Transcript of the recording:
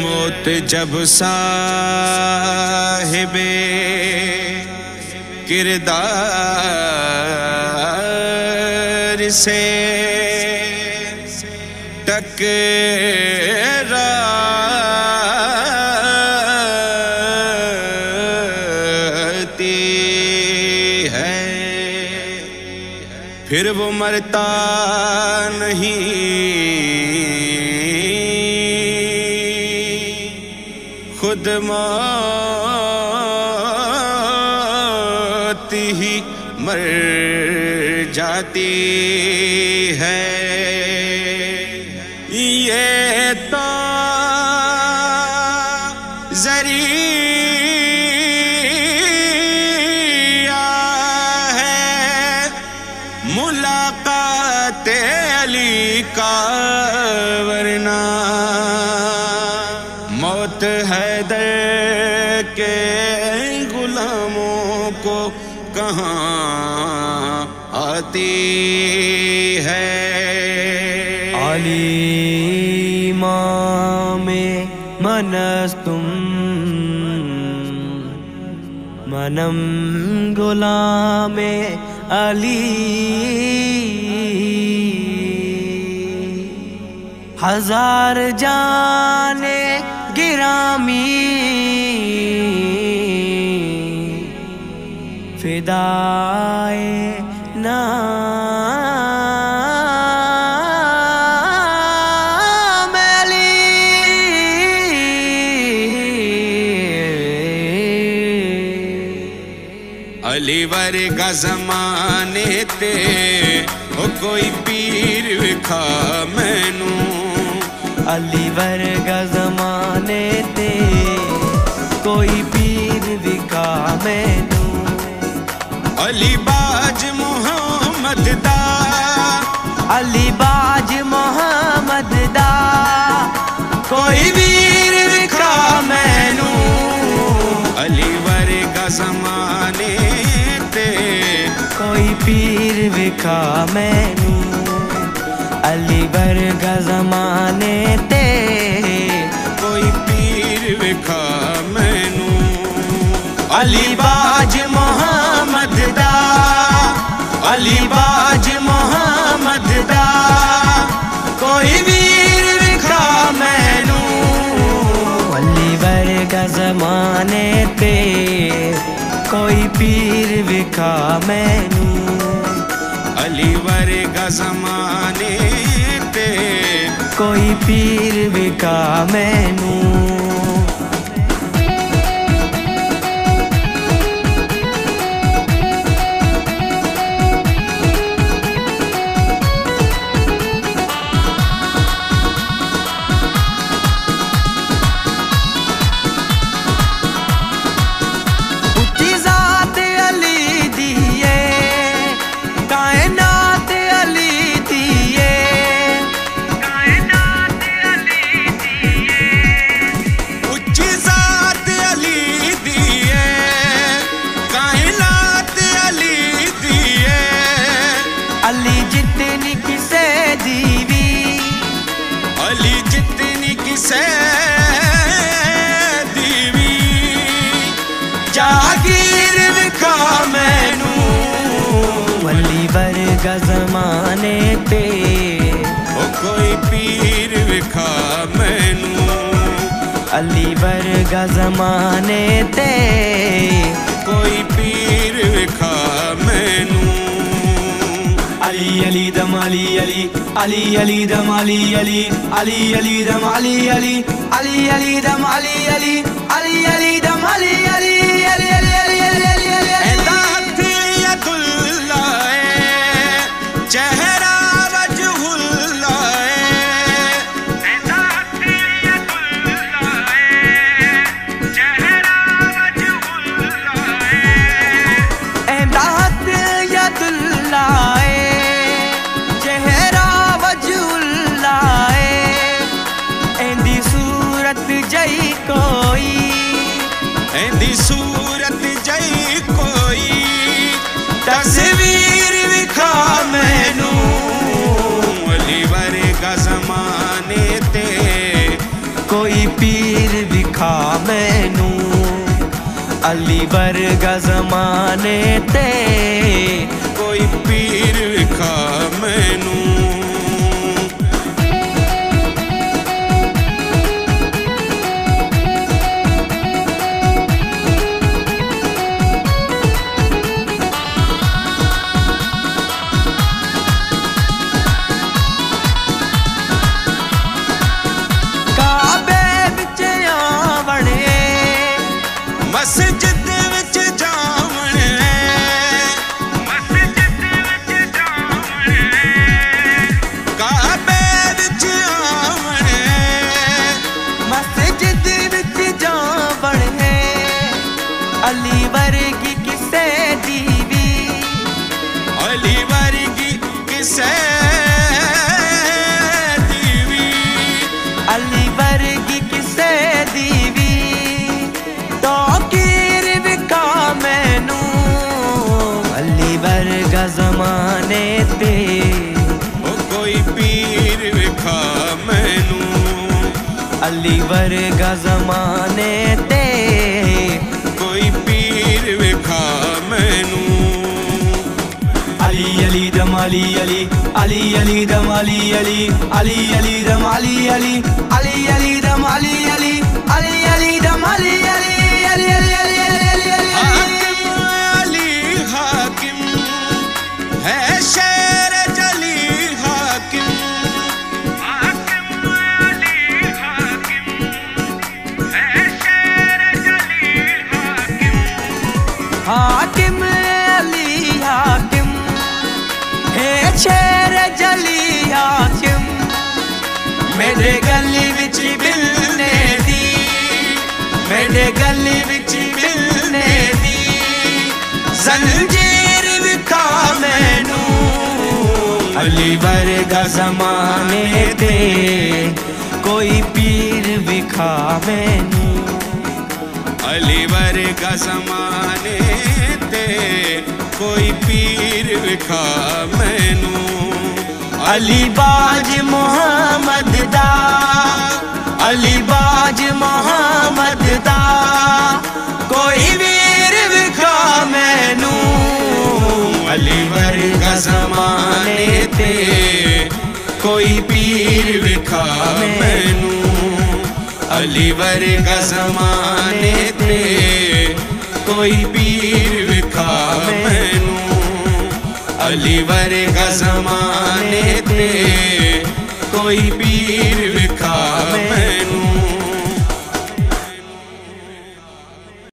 मौत जब साहिबे किरदार से टकराती है, फिर वो मरता नहीं, खुद मौत ही मर जाती है। ये तो ज़रिया है मुलाकात अली का, वरना मौत हैदर के गुलामों को कहाँ आती है। अली इमामे मनस्तुम मनम गुलामे अली, हजार जाने गिरामी फिदाए नाम अली। अली वर्गा ज़माने ते ओ कोई पीर विखा मैनू, अली वर्गा ज़माने ते कोई पीर विखा मैनू। अली बाज मोहम्मद दा, अली बाज मोहम्मद दा कोई वीर विखा मैनू। अली वर्गा ज़माने ते कोई पीर विखा मैनू, अली वर्गा ज़माने ते कोई पीर विखा मैनू। अली बाज मोहम्मद दा, अली बाज मोहम्मद दा कोई वीर विखा मैनू। अली वर्गा ज़माने ते कोई पीर विखा मैनू, अली वर्गा ज़माने ते कोई पीर विखा मैनू। अली जितनी किसे दीवी, अली जितनी किसे दीवी, जागीर विखा मैनू। अली वर्गा ज़माने ते ओ कोई पीर विखा मैनू, अली वर्गा ज़माने ते कोई पीर विखा मैनू। अली अली दम अली अली, अली अली दम अली अली, अली अली दम अली अली, अली अली दम अली अली, अली अली दम अली अली, अली अली अली अली अली अली। चेहरा वजहुल्लाह, चेहरा वजहुल्लाह, एमदाद यदुल्लाह, चेहरा पीर विखा मैनू अली वर्गा ज़माने ते कोई पीर विखा मैनू मस्जिद विच जावणे काबे विच आवणे मस्जिद विच जावणे अली वर्गी किसे दीवी अली वर्गी किसे दीवी अली वर्गी किसे दीवी तो कीर विखा मैनू अली वर्गा ज़माने ते ओ कोई पीर विखा मैनू अली वर्गा ज़माने ते कोई पीर विखा मैनू अली अली दम अली अली अली अली दम अली अली अली अली दम अली अली अली अली दम अली अली अली अली दम अली अली अली अली अली अली हाकिम है शेर जली हाकिम अली हाकिम है शेर जली हाकिम हाकिम अली हाकिम है शेर जली हाकिम मेरे गली विच मिलने दी मेरे गली विच मिलने दी जंजीर विखा मैनू अली वर्गा ज़माने ते कोई पीर विखा मैनू अली वर्गा ज़माने ते कोई पीर विखा मैनू अली बाज मोहम्मद दा अली बाज मोहम्मद दा कोई वीर विखा मैनू अली वर्गा ज़माने ते कोई पीर विखा मैनू अली वर्गा ज़माने ते कोई पीर विखा मैनू अली वर्गा ज़माने ते कोई पीर